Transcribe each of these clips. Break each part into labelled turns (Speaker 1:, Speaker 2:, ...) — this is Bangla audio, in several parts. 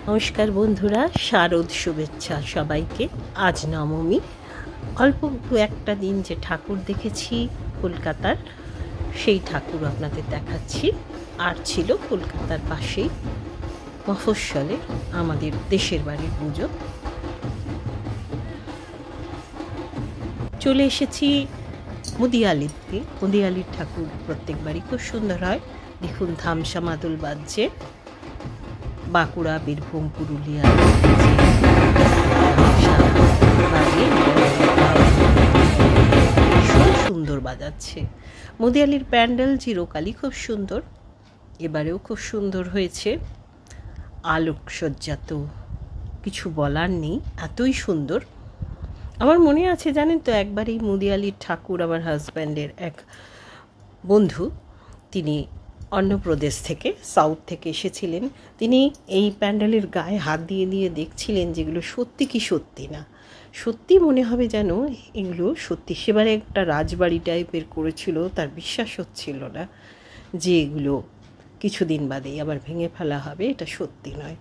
Speaker 1: নমস্কার বন্ধুরা, শারদ শুভেচ্ছা সবাইকে। আজ নবমী। অল্প একটা দিন যে ঠাকুর দেখেছি কলকাতার, সেই ঠাকুর আপনাদের দেখাচ্ছি। আর ছিল কলকাতার পাশেই মফস্বলে আমাদের দেশের বাড়ির পুজো। চলে এসেছি মুদিয়ালিতে। মুদিয়ালির ঠাকুর প্রত্যেকবারই খুব সুন্দর হয়। দেখুন ধামসা মাদল বাজছে। বাঁকুড়া, বীরভূম, পুরুলিয়া সুন্দর বাজাচ্ছে। মুদিয়ালির প্যান্ডেল চিরকালই খুব সুন্দর, এবারেও খুব সুন্দর হয়েছে। আলোকসজ্জা তো কিছু বলার নেই, এতই সুন্দর। আমার মনে আছে জানেন তো, একবার এই মুদিয়ালির ঠাকুর আমার হাজব্যান্ডের এক বন্ধু, তিনি অন্ধ্রপ্রদেশ থেকে, সাউথ থেকে এসেছিলেন। তিনি এই প্যান্ডেলের গায়ে হাত দিয়ে দিয়ে দেখছিলেন যেগুলো সত্যি কি সত্যি না। সত্যি মনে হবে যেন এগুলো সত্যি। সেবারে একটা রাজবাড়ি টাইপের করেছিল, তার বিশ্বাস হচ্ছিল না যে এগুলো কিছুদিন বাদেই আবার ভেঙে ফেলা হবে, এটা সত্যি নয়।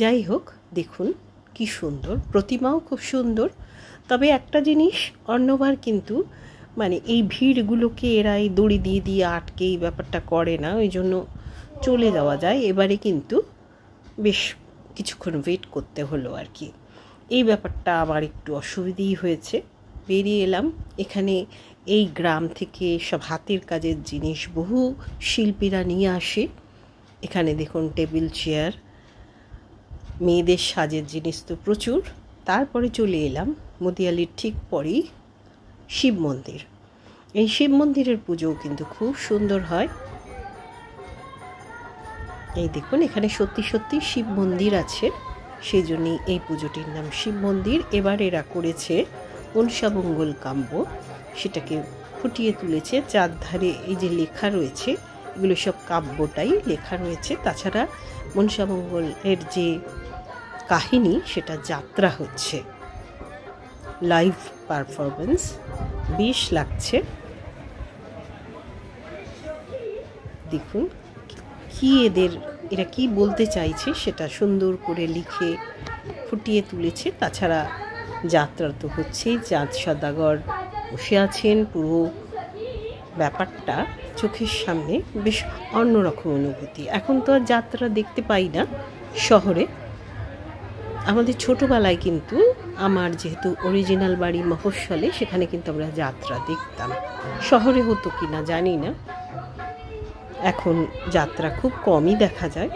Speaker 1: যাই হোক, দেখুন কি সুন্দর, প্রতিমাও খুব সুন্দর। তবে একটা জিনিস, অন্যবার কিন্তু মানে এই ভিড়গুলোকে এরা এই দড়ি দিয়ে দিয়ে আটকে এই ব্যাপারটা করে না, ওই জন্য চলে যাওয়া যায়। এবারে কিন্তু বেশ কিছুক্ষণ ওয়েট করতে হলো আর কি। এই ব্যাপারটা আমার একটু অসুবিধেই হয়েছে। বেরিয়ে এলাম। এখানে এই গ্রাম থেকে সব হাতের কাজের জিনিস বহু শিল্পীরা নিয়ে আসে। এখানে দেখুন টেবিল চেয়ার, মেয়েদের সাজের জিনিস তো প্রচুর। তারপরে চলে এলাম মুদিয়ালির ঠিক পরেই শিব মন্দির। এই শিব মন্দিরের পুজোও কিন্তু খুব সুন্দর হয়। এই দেখুন, এখানে সত্যি সত্যি শিব মন্দির আছে, সেই জন্যই এই পুজোটির নাম শিব মন্দির। এবার এরা করেছে মনসামঙ্গল কাব্য, সেটাকে ফুটিয়ে তুলেছে। চারধারে এই যে লেখা রয়েছে, এগুলো সব কাব্যটাই লেখা রয়েছে। তাছাড়া মনসামঙ্গলের যে কাহিনী, সেটা যাত্রা হচ্ছে, লাইভ পারফরমেন্স, বেশ লাগছে। দেখুন কি এরা কি বলতে চাইছে সেটা সুন্দর করে লিখে ফুটিয়ে তুলেছে। তাছাড়া যাত্রা তো হচ্ছেই, চাঁদ সদাগর বসে আছেন। পুরো ব্যাপারটা চোখের সামনে বেশ অন্যরকম অনুভূতি। এখন তো আর যাত্রা দেখতে পাই না শহরে। আমাদের ছোটোবেলায় কিন্তু, আমার যেহেতু অরিজিনাল বাড়ি মফস্বলে, সেখানে কিন্তু আমরা যাত্রা দেখতাম। শহরে হতো কি না জানি না, এখন যাত্রা খুব কমই দেখা যায়।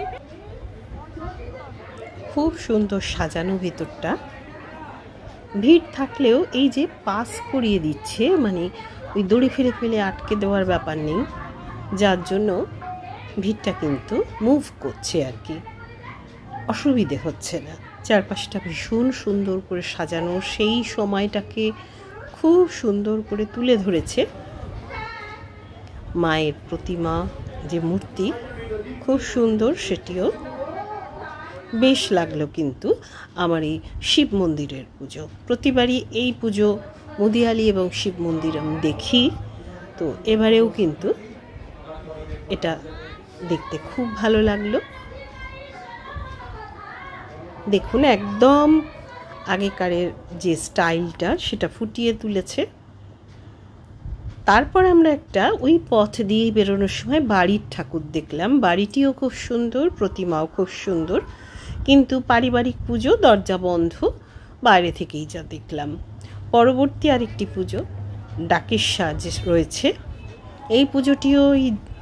Speaker 1: খুব সুন্দর সাজানো ভেতরটা। ভিড় থাকলেও এই যে পাস করিয়ে দিচ্ছে, মানে ওই দড়ি ফেলে ফেলে আটকে দেওয়ার ব্যাপার নেই, যার জন্য ভিড়টা কিন্তু মুভ করছে আর কি, অসুবিধে হচ্ছে না। চারপাশটা ভীষণ সুন্দর করে সাজানো, সেই সময়টাকে খুব সুন্দর করে তুলে ধরেছে। মায়ের প্রতিমা যে মূর্তি, খুব সুন্দর, সেটিও বেশ লাগলো। কিন্তু আমার এই শিব মন্দিরের পুজো, প্রতিবারই এই পুজো মুদিয়ালি এবং শিব মন্দির আমি দেখি, তো এবারেও কিন্তু এটা দেখতে খুব ভালো লাগলো। দেখুন একদম আগেকারের যে স্টাইলটা, সেটা ফুটিয়ে তুলেছে। তারপর আমরা একটা ওই পথ দিয়ে বেরোনোর সময় বাড়ির ঠাকুর দেখলাম। বাড়িটিও খুব সুন্দর, প্রতিমাও খুব সুন্দর, কিন্তু পারিবারিক পুজো, দরজা বন্ধ, বাইরে থেকেই যা দেখলাম। পরবর্তী আরেকটি পুজো ডাকের সাজ রয়েছে। এই পুজোটিও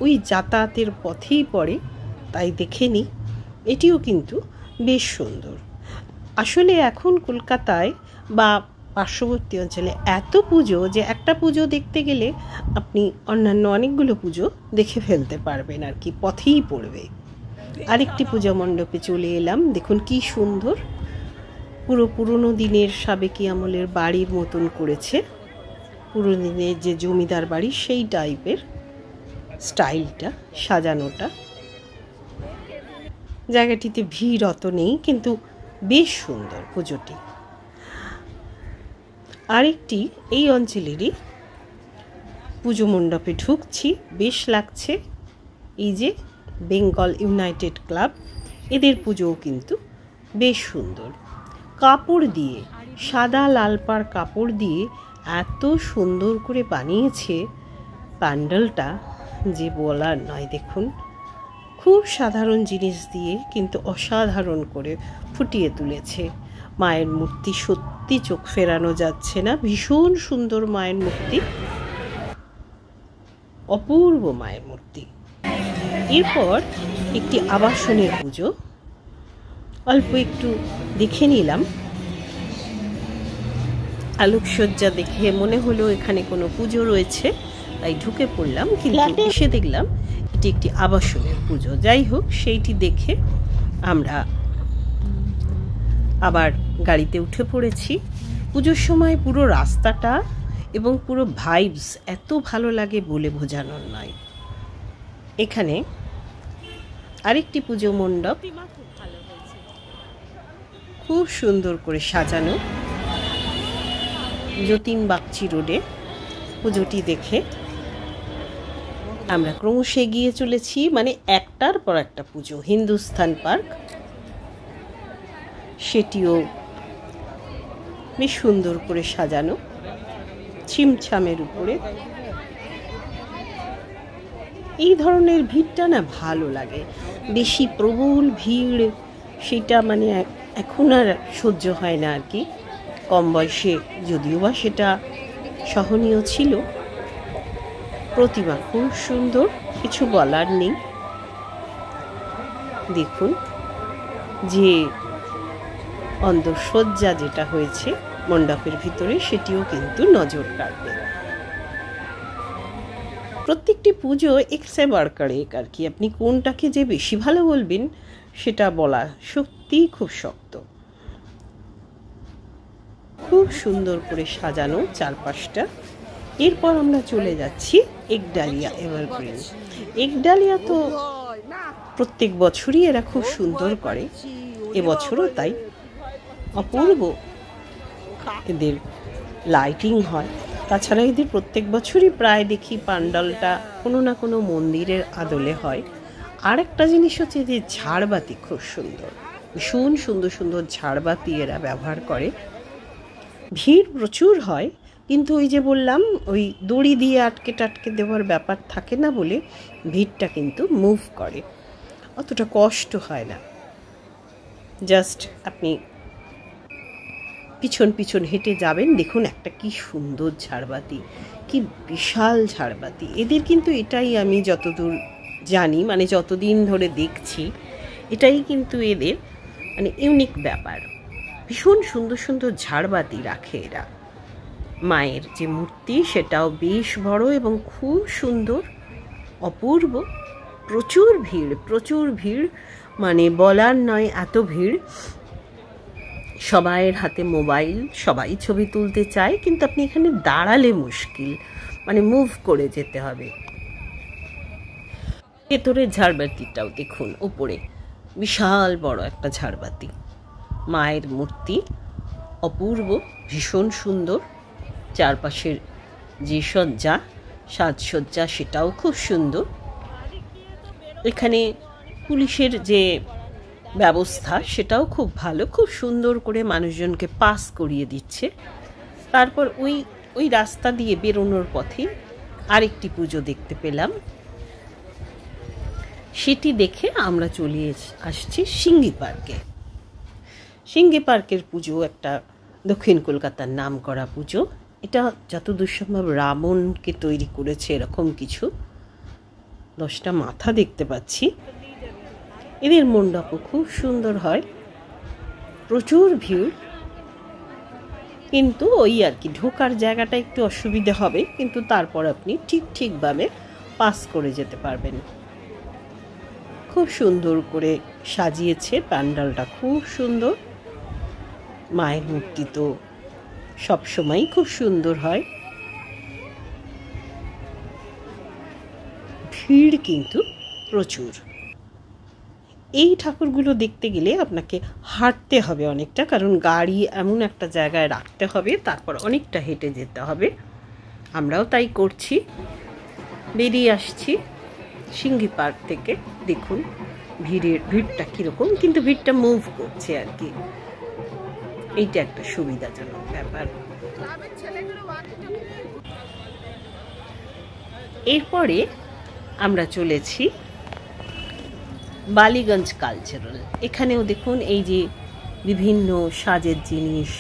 Speaker 1: ওই যাতায়াতের পথেই পড়ে, তাই দেখে নিই। এটিও কিন্তু বেশ সুন্দর। আসলে এখন কলকাতায় বা পার্শ্ববর্তী অঞ্চলে এত পুজো যে একটা পুজো দেখতে গেলে আপনি অন্যান্য অনেকগুলো পুজো দেখে ফেলতে পারবেন আর কি, পথেই পড়বে। আরেকটি পূজা মণ্ডপে চলে এলাম। দেখুন কি সুন্দর, পুরো পুরনো দিনের সাবেকি আমলের বাড়ির মতন করেছে। পুরনো দিনের যে জমিদার বাড়ি, সেই টাইপের স্টাইলটা, সাজানোটা। জায়গাটিতে ভিড় অত নেই, কিন্তু বেশ সুন্দর পুজোটি। আরেকটি এই অঞ্চলেরই পুজো মণ্ডপে ঢুকছি, বেশ লাগছে। এই যে বেঙ্গল ইউনাইটেড ক্লাব, এদের পুজোও কিন্তু বেশ সুন্দর। কাপড় দিয়ে, সাদা লাল পাড় কাপড় দিয়ে এত সুন্দর করে বানিয়েছে প্যান্ডেলটা যে বলার নয়। দেখুন, খুব সাধারণ জিনিস দিয়ে কিন্তু অসাধারণ করে ফুটিয়ে তুলেছে। মায়ের মূর্তি সত্যি চোখ ফেরানো যাচ্ছে না, ভীষণ সুন্দর মায়ের মূর্তি, অপূর্ব মায়ের মূর্তি। এরপর একটি আবাসনের পুজো অল্প একটু দেখে নিলাম। আলোকসজ্জা দেখে মনে হলো এখানে কোনো পুজো রয়েছে, তাই ঢুকে পড়লাম, কিন্তু এসে দেখলাম এটি একটি আবাসনের পুজো। যাই হোক, সেইটি দেখে আমরা আবার গাড়িতে উঠে পড়েছি। পুজোর সময় পুরো রাস্তাটা এবং পুরো ভাইবস এত ভালো লাগে বলে বোঝানোর নয়। এখানে আরেকটি পুজো মণ্ডপ খুব সুন্দর করে সাজানো, যতীন বাগচি রোডে। পুজোটি দেখে আমরা ক্রমশ এগিয়ে চলেছি, মানে একটার পর একটা পুজো। হিন্দুস্থান পার্ক, সেটিও বেশ সুন্দর করে সাজানো, ছিমছামের উপরে। এই ধরনের ভিড়টা না ভালো লাগে, বেশি প্রবল ভিড় সেটা মানে এখন আর সহ্য হয় না আর কি। কম বয়সে যদিও বা সেটা সহনীয় ছিল। প্রতিমা খুব সুন্দর, কিছু বলার নেই। দেখুন যে অন্দরসজ্জা যেটা হয়েছে মণ্ডপের ভিতরে, সেটিও কিন্তু নজর কাড়বে। প্রত্যেকটি পুজো একসে বাড়কার এক আর কি। আপনি কোনটাকে যে বেশি ভালো বলবেন সেটা বলা সত্যিই খুব শক্ত। খুব সুন্দর করে সাজানো চারপাশটা। এরপর আমরা চলে যাচ্ছি একডালিয়া এভারগ্রিন। একডালিয়া তো প্রত্যেক বছরই এরা খুব সুন্দর করে, এবছরও তাই। অপূর্ব এদের লাইটিং হয়। তাছাড়া এদের প্রত্যেক বছরই প্রায় দেখি প্যান্ডেলটা কোনো না কোনো মন্দিরের আদলে হয়। আর একটা জিনিস হচ্ছে যে ঝাড়বাতি খুব সুন্দর, ভীষণ সুন্দর সুন্দর ঝাড়বাতি এরা ব্যবহার করে। ভিড় প্রচুর হয়, কিন্তু ওই যে বললাম ওই দড়ি দিয়ে আটকে টাটকে দেওয়ার ব্যাপার থাকে না বলে ভিড়টা কিন্তু মুভ করে, অতটা কষ্ট হয় না। জাস্ট আপনি পিছন পিছন হেঁটে যাবেন। দেখুন একটা কি সুন্দর ঝাড়বাতি, কি বিশাল ঝাড়বাতি। এদের কিন্তু এটাই আমি যতদূর জানি, মানে যতদিন ধরে দেখছি, এটাই কিন্তু এদের মানে ইউনিক ব্যাপার। ভীষণ সুন্দর সুন্দর ঝাড়বাতি রাখে এরা। মায়ের যে মূর্তি সেটাও বেশ বড় এবং খুব সুন্দর, অপূর্ব। প্রচুর ভিড়, প্রচুর ভিড়, মানে বলার নয় এত ভিড়। সবাইয়ের হাতে মোবাইল, সবাই ছবি তুলতে চায়, কিন্তু আপনি এখানে দাঁড়ালে মুশকিল, মানে মুভ করে যেতে হবে। ভেতরের ঝাড়বাতিটাও দেখুন, উপরে বিশাল বড় একটা ঝাড়বাতি। মায়ের মূর্তি অপূর্ব, ভীষণ সুন্দর। চারপাশের যে সজ্জা, সাজসজ্জা সেটাও খুব সুন্দর। এখানে পুলিশের যে ব্যবস্থা সেটাও খুব ভালো, খুব সুন্দর করে মানুষজনকে পাস করিয়ে দিচ্ছে। তারপর ওই রাস্তা দিয়ে বেরোনোর পথে আরেকটি পুজো দেখতে পেলাম, সেটি দেখে আমরা চলে আসছি সিঙ্গি পার্কে। সিঙ্গি পার্কের পুজো একটা দক্ষিণ কলকাতার নাম করা পুজো। এটা যতদূর সম্ভব রাবণকে তৈরি করেছে এরকম কিছু। 10টা মাথা দেখতে পাচ্ছি। এদের মণ্ডপও খুব সুন্দর হয়, প্রচুর ভিড়, কিন্তু ওই আর কি ঢোকার জায়গাটা একটু অসুবিধে হবে, কিন্তু তারপর আপনি ঠিকভাবে পাস করে যেতে পারবেন। খুব সুন্দর করে সাজিয়েছে প্যান্ডেলটা, খুব সুন্দর। মায়ের মূর্তি তো সবসময়ই খুব সুন্দর হয়। ভিড় কিন্তু প্রচুর। এই ঠাকুরগুলো দেখতে গেলে আপনাকে হাঁটতে হবে অনেকটা, কারণ গাড়ি এমন একটা জায়গায় রাখতে হবে, তারপর অনেকটা হেঁটে যেতে হবে। আমরাও তাই করছি। বেরিয়ে আসছি সিঙ্গি পার্ক থেকে। দেখুন ভিড়টা কীরকম, কিন্তু ভিড়টা মুভ করছে আর কি, এইটা একটা সুবিধাজনক ব্যাপার। এরপরে আমরা চলেছি বালিগঞ্জ কালচারাল। এখানেও দেখুন এই যে বিভিন্ন সাজের জিনিস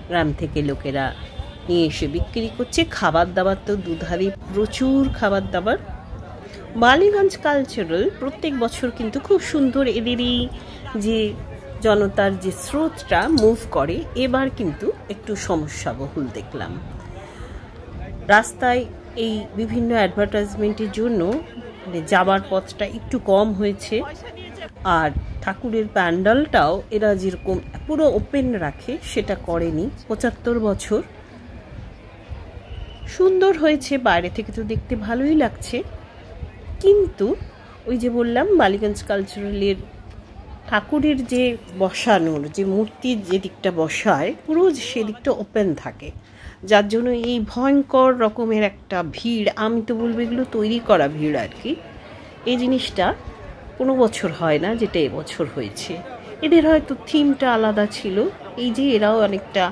Speaker 1: গ্রাম থেকে লোকেরা নিয়ে এসে বিক্রি করছে। খাবার দাবার তো দুধারে প্রচুর খাবার দাবার। বালিগঞ্জ কালচারাল প্রত্যেক বছর কিন্তু খুব সুন্দর, এদেরই যে জনতার যে স্রোতটা মুভ করে, এবার কিন্তু একটু সমস্যাবহুল দেখলাম। রাস্তায় এই বিভিন্ন অ্যাডভার্টাইজমেন্টের জন্য যাবার পথটা একটু কম হয়েছে, আর ঠাকুরের প্যান্ডেলটাও এরা যেরকম পুরো ওপেন রাখে সেটা করেনি। 75 বছর, সুন্দর হয়েছে, বাইরে থেকে তো দেখতে ভালোই লাগছে, কিন্তু ওই যে বললাম বালিগঞ্জ কালচারালের ঠাকুরের যে বসানোর যে মূর্তির যে দিকটা বসায় পুরো সেদিকটা ওপেন থাকে, যার জন্য এই ভয়ঙ্কর রকমের একটা ভিড়। আমি তো বলবো এগুলো তৈরি করা ভিড় আর কি। এই জিনিসটা কোনো বছর হয় না, যেটা এবছর হয়েছে। এদের হয়তো থিমটা আলাদা ছিল, এই যে এরাও অনেকটা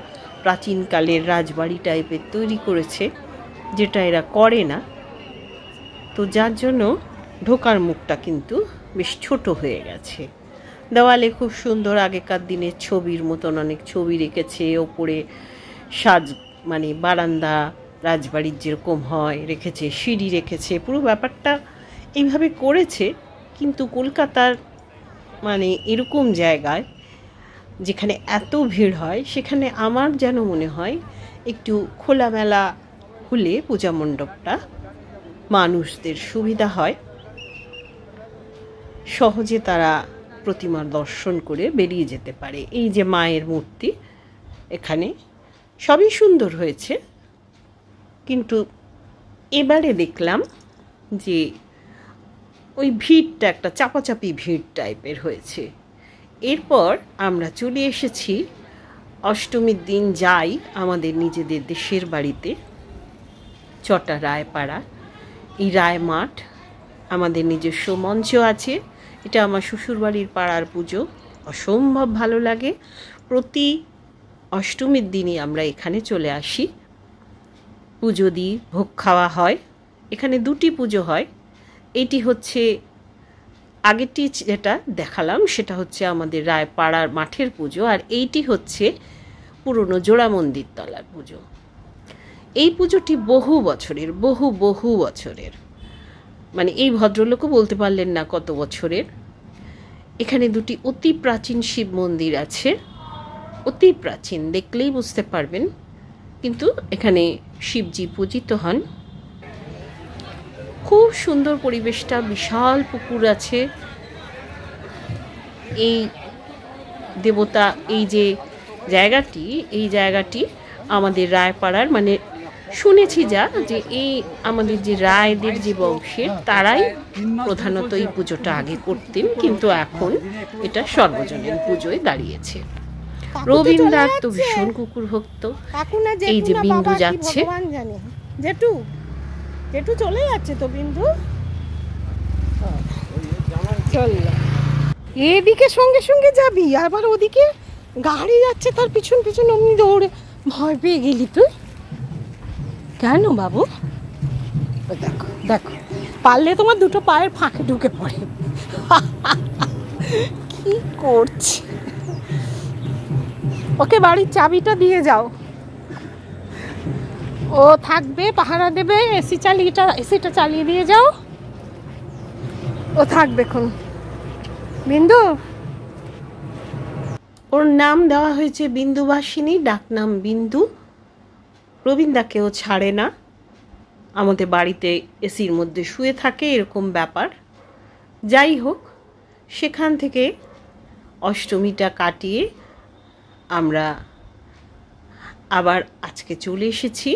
Speaker 1: প্রাচীনকালের রাজবাড়ি টাইপের তৈরি করেছে, যেটা এরা করে না, তো যার জন্য ঢোকার মুখটা কিন্তু বেশ ছোট হয়ে গেছে। দেওয়ালে খুব সুন্দর আগেকার দিনের ছবির মতন অনেক ছবি রেখেছে, ওপরে সাজ মানে বারান্দা রাজবাড়ির যেরকম হয় রেখেছে, সিঁড়ি রেখেছে, পুরো ব্যাপারটা এইভাবে করেছে। কিন্তু কলকাতার মানে এরকম জায়গায় যেখানে এত ভিড় হয়, সেখানে আমার যেন মনে হয় একটু খোলামেলা হলে পূজা মণ্ডপটা মানুষদের সুবিধা হয়, সহজে তারা প্রতিমার দর্শন করে বেরিয়ে যেতে পারে। এই যে মায়ের মূর্তি, এখানে সবই সুন্দর হয়েছে, কিন্তু এবারে দেখলাম যে ওই ভিড়টা একটা চাপাচাপি ভিড় টাইপের হয়েছে। এরপর আমরা চলে এসেছি অষ্টমীর দিন যাই আমাদের নিজেদের দেশের বাড়িতে, চটা রায়পাড়া। এই রায় মাঠ, আমাদের নিজস্ব মঞ্চ আছে, এটা আমার শ্বশুরবাড়ির পাড়ার পুজো, অসম্ভব ভালো লাগে। প্রতি অষ্টমীর দিনই আমরা এখানে চলে আসি, পুজো দিই, ভোগ খাওয়া হয়। এখানে দুটি পুজো হয়, এটি হচ্ছে আগেরটি যেটা দেখালাম সেটা হচ্ছে আমাদের রায়পাড়ার মাঠের পুজো, আর এইটি হচ্ছে পুরনো জোড়া মন্দির তলার পুজো। এই পুজোটি বহু বছরের, বহু বছরের, মানে এই ভদ্রলোকও বলতে পারলেন না কত বছরের। এখানে দুটি অতি প্রাচীন শিব মন্দির আছে, অতি প্রাচীন, দেখলেই বুঝতে পারবেন, কিন্তু এখানে শিবজি পূজিত হন। খুব সুন্দর পরিবেশটা, বিশাল পুকুর আছে। এই দেবতা, এই যে জায়গাটি আমাদের রায়পাড়ার, মানে শুনেছি যা যে এই আমাদের যে রায়দের যে বংশের তারাই প্রধানত এই পুজোটা আগে করতেন, কিন্তু এখন এটা সর্বজনীন পুজোয় দাঁড়িয়েছে। রবীন্দ্র তো ভীষণ কুকুর ভক্ত। এই যে বিন্দু যাচ্ছে, জেঠু জেঠু চলে যাচ্ছে তো বিন্দু, চল এদিকে সঙ্গে সঙ্গে যাবি, আবার ওদিকে গাড়ি যাচ্ছে তার পিছন পিছন অমনি দৌড়ে, ভয় পেয়ে গেলি তুই কেন বাবু? দেখো দেখো, পারলে তোমার দুটো পায়ের ফাঁকে ঢুকে পড়ে। কি করছে? ওকে বাড়ির চাবিটা দিয়ে যাও, ও থাকবে, পাহারা দেবে। এসিটা চালিয়ে দিয়ে যাও, ও থাকবে এখন। বিন্দু, ওর নাম দেওয়া হয়েছে বিন্দুবাসিনী, ডাকনাম বিন্দু। রবীন্দাকেও ছাড়ে না, আমাদের বাড়িতে এসির মধ্যে শুয়ে থাকে, এরকম ব্যাপার। যাই হোক, সেখান থেকে অষ্টমীটা কাটিয়ে আমরা আবার আজকে চলে এসেছি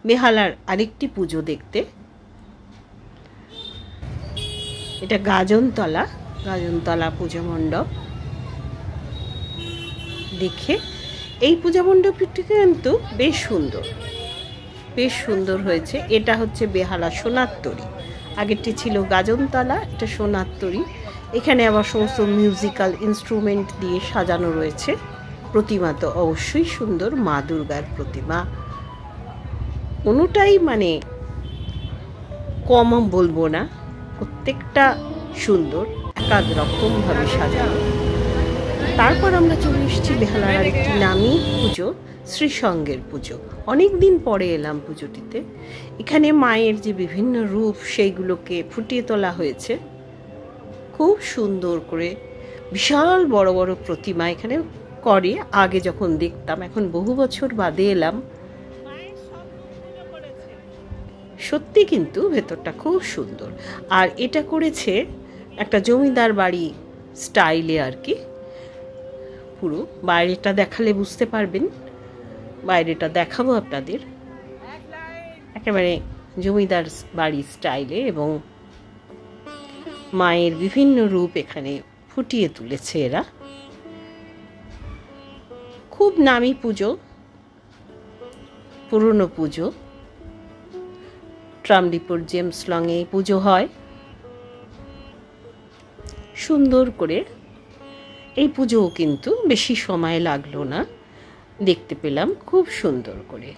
Speaker 1: বেহালার আরেকটি পুজো দেখতে। এটা গাজনতলা পূজা মণ্ডপ। দেখে এই পূজা মণ্ডপটি কিন্তু বেশ সুন্দর হয়েছে। এটা হচ্ছে বেহালা সোনার তরী, আগেরটি ছিল গাজনতলা, এটা সোনার তরী। এখানে আবার সমস্ত মিউজিক্যাল ইনস্ট্রুমেন্ট দিয়ে সাজানো রয়েছে। প্রতিমা তো অবশ্যই সুন্দর, মা দুর্গার প্রতিমা। কোনোটাই মানে কম বলবো না, প্রত্যেকটা সুন্দর, একাধ রকমভাবে সাজানো। তারপর আমরা চলে এসেছি বেহালার আরেকটি নামী পুজো, শ্রীসঙ্গের পুজো। অনেক দিন পরে এলাম পুজোটিতে। এখানে মায়ের যে বিভিন্ন রূপ সেইগুলোকে ফুটিয়ে তোলা হয়েছে খুব সুন্দর করে। বিশাল বড় বড় প্রতিমা এখানে করে, আগে যখন দেখতাম, এখন বহু বছর বাদে এলাম। সত্যি কিন্তু ভেতরটা খুব সুন্দর। আর এটা করেছে একটা জমিদার বাড়ি স্টাইলে আর কি। পুরো বাইরেটা দেখালে বুঝতে পারবেন, বাইরেটা দেখাবো আপনাদের, একেবারে জমিদার বাড়ি স্টাইলে। এবং মায়ের বিভিন্ন রূপ এখানে ফুটিয়ে তুলেছে এরা। খুব নামী পুজো, পুরনো পুজো। ট্রামডিপুর জেমস লংয়ে পুজো হয় সুন্দর করে। এই পুজোও কিন্তু বেশি সময় লাগলো না, দেখতে পেলাম খুব সুন্দর করে।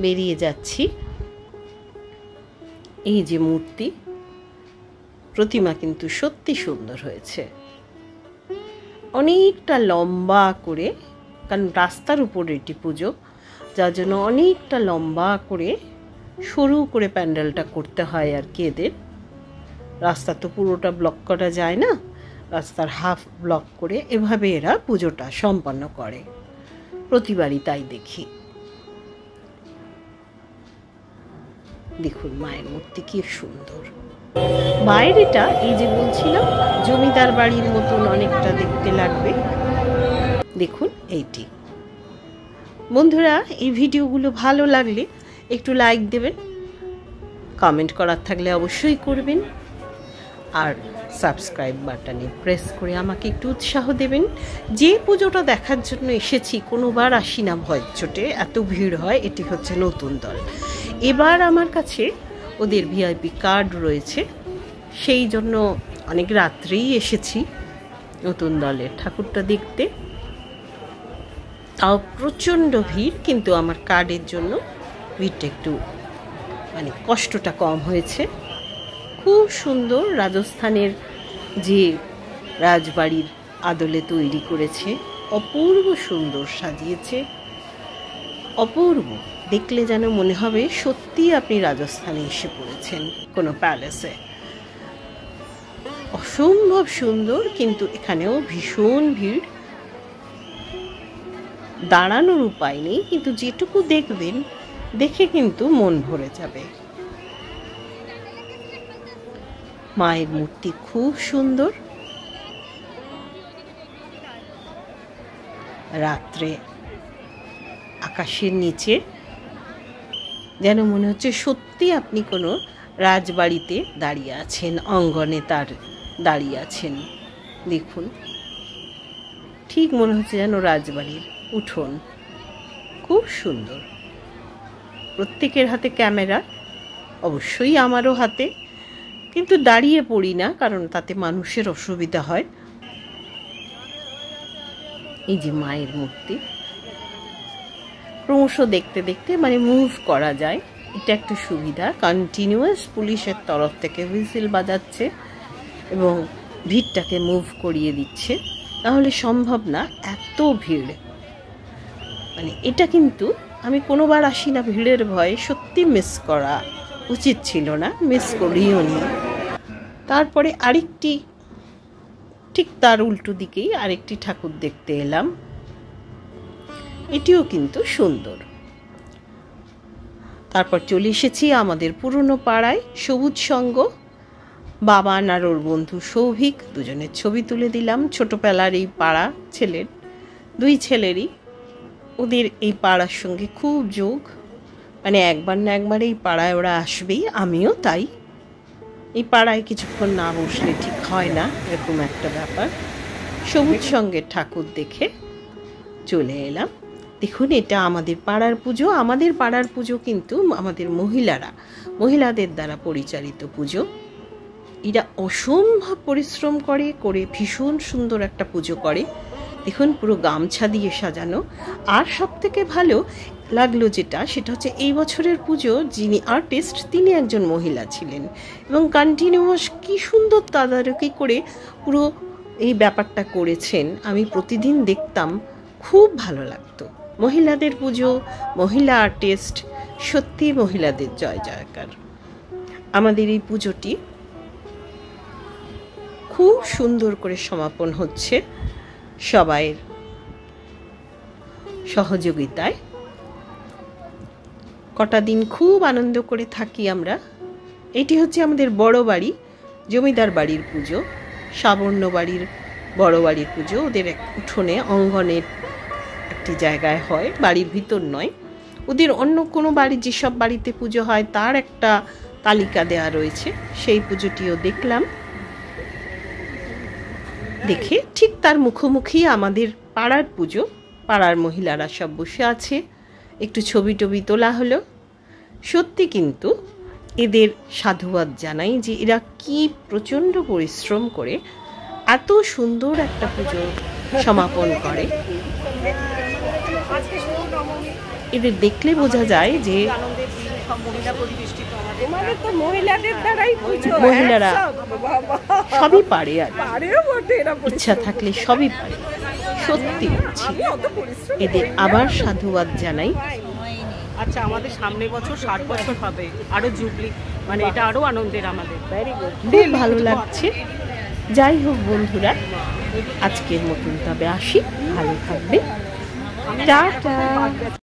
Speaker 1: বেরিয়ে যাচ্ছি। এই যে মূর্তি, প্রতিমা কিন্তু সত্যি সুন্দর হয়েছে, অনেকটা লম্বা করে, কারণ রাস্তার উপর এটি পুজো, যার জন্য অনেকটা লম্বা করে সরু করে প্যান্ডেলটা করতে হয় আর কি এদের। রাস্তা তো পুরোটা ব্লক করা যায় না, রাস্তার হাফ ব্লক করে এভাবে এরা পুজোটা সম্পন্ন করে। প্রতিবারই তাই দেখি। দেখুন মায়ের মূর্তি কি সুন্দর। বাইরেটা এই যে বলছিলাম জমিদার বাড়ির মতন অনেকটা দেখতে লাগবে। দেখুন এইটি। বন্ধুরা, এই ভিডিওগুলো ভালো লাগলে একটু লাইক দেবেন, কমেন্ট করার থাকলে অবশ্যই করবেন, আর সাবস্ক্রাইব বাটনে প্রেস করে আমাকে একটু উৎসাহ দেবেন। যে পুজোটা দেখার জন্য এসেছি, কোনোবার আসি না ভয়ের চোটে, এত ভিড় হয়। এটি হচ্ছে নতুন দল। এবার আমার কাছে ওদের ভিআইপি কার্ড রয়েছে, সেই জন্য অনেক রাত্রেই এসেছি নতুন দলের ঠাকুরটা দেখতে। তাও প্রচণ্ড ভিড়, কিন্তু আমার কার্ডের জন্য ভিড়টা একটু মানে কষ্টটা কম হয়েছে। খুব সুন্দর, রাজস্থানের যে রাজবাড়ির আদলে তৈরি করেছে, অপূর্ব সুন্দর সাজিয়েছে, অপূর্ব। দেখলে যেন মনে হবে সত্যি আপনি রাজস্থানে এসে পড়েছেন কোনো প্যালেসে। অসম্ভব সুন্দর, কিন্তু এখানেও ভীষণ ভিড়, দাঁড়ানোর উপায় নেই, কিন্তু যেটুকু দেখবেন দেখে কিন্তু মন ভরে যাবে। মায়ের মূর্তি খুব সুন্দর। রাত্রে আকাশের নিচে যেন মনে হচ্ছে সত্যি আপনি কোনো রাজবাড়িতে দাঁড়িয়ে আছেন, অঙ্গনে তার দাঁড়িয়ে আছেন। দেখুন, ঠিক মনে হচ্ছে যেন রাজবাড়ির উঠোন। খুব সুন্দর। প্রত্যেকের হাতে ক্যামেরা, অবশ্যই আমারও হাতে, কিন্তু দাঁড়িয়ে পড়ি না, কারণ তাতে মানুষের অসুবিধা হয়। এই যে মায়ের মূর্তি, ক্রমশ দেখতে দেখতে মানে মুভ করা যায়, এটা একটা সুবিধা। কন্টিনিউয়াস পুলিশের তরফ থেকে হুইসেল বাজাচ্ছে এবং ভিড়টাকে মুভ করিয়ে দিচ্ছে, তাহলে সম্ভব না এত ভিড়। মানে এটা কিন্তু আমি কোনোবার আসি না ভিড়ের ভয়ে, সত্যি মিস করা উচিত ছিল না, মিস করিও নি। তারপরে আরেকটি, ঠিক তার উল্টো দিকেই আরেকটি ঠাকুর দেখতে এলাম, এটিও কিন্তু সুন্দর। তারপর চলে এসেছি আমাদের পুরনো পাড়ায়, সবুজ সঙ্গ। বাবান আর ওর বন্ধু সৌভিক, দুজনের ছবি তুলে দিলাম। ছোটবেলার এই পাড়া ছেলের, দুই ছেলেরই, ওদের এই পাড়ার সঙ্গে খুব যোগ। মানে একবার না একবার এই পাড়ায় ওরা আসবেই, আমিও তাই। এই পাড়ায় কিছুক্ষণ না বসলে ঠিক হয় না, এরকম একটা ব্যাপার। সবুজ সঙ্গের ঠাকুর দেখে চলে এলাম। দেখুন, এটা আমাদের পাড়ার পুজো। আমাদের পাড়ার পুজো কিন্তু আমাদের মহিলাদের দ্বারা পরিচালিত পুজো। এরা অসম্ভব পরিশ্রম করে ভীষণ সুন্দর একটা পুজো করে। দেখুন, পুরো গামছা দিয়ে সাজানো। আর সব থেকে ভালো লাগলো সেটা হচ্ছে এই বছরের পুজো যিনি আর্টিস্ট তিনি একজন মহিলা ছিলেন এবং কন্টিনিউয়াস কি সুন্দর তদারকি করে পুরো এই ব্যাপারটা করেছেন। আমি প্রতিদিন দেখতাম, খুব ভালো লাগতো। মহিলাদের পুজো, মহিলা আর্টিস্ট, সত্যি মহিলাদের জয় জয়কার। আমাদের এই পুজোটি খুব সুন্দর করে সমাপন হচ্ছে সবাইয়ের সহযোগিতায়। কটা দিন খুব আনন্দ করে থাকি আমরা। এটি হচ্ছে আমাদের বড় বাড়ি, জমিদার বাড়ির পুজো, সাবর্ণ বাড়ির বড় বাড়ির পুজো। ওদের এক উঠোনে অঙ্গনের একটি জায়গায় হয়, বাড়ির ভিতর নয়। ওদের অন্য কোনো বাড়ি, যেসব বাড়িতে পুজো হয় তার একটা তালিকা দেওয়া রয়েছে। সেই পুজোটিও দেখলাম। দেখে ঠিক তার মুখোমুখি আমাদের পাড়ার পুজো। পাড়ার মহিলারা সব বসে আছে, একটু ছবি টবি তোলা হলো। সত্যি কিন্তু এদের সাধুবাদ জানাই যে এরা কি প্রচণ্ড পরিশ্রম করে এত সুন্দর একটা পুজো সমাপন করে। এদের দেখলে বোঝা যায় যে মহিলারা সবই পারে, আর ইচ্ছা থাকলে সবই পারে। সত্যি এদের আবার সাধুবাদ জানাই।
Speaker 2: আচ্ছা, আমাদের সামনে বছর 60 বছর হবে, আরো জুবলি, মানে এটা আরো আনন্দের আমাদের।
Speaker 1: খুব ভালো লাগছে। যাই হোক বন্ধুরা, আজকের মতন তবে আসি। ভালো থাকবে। টাটা।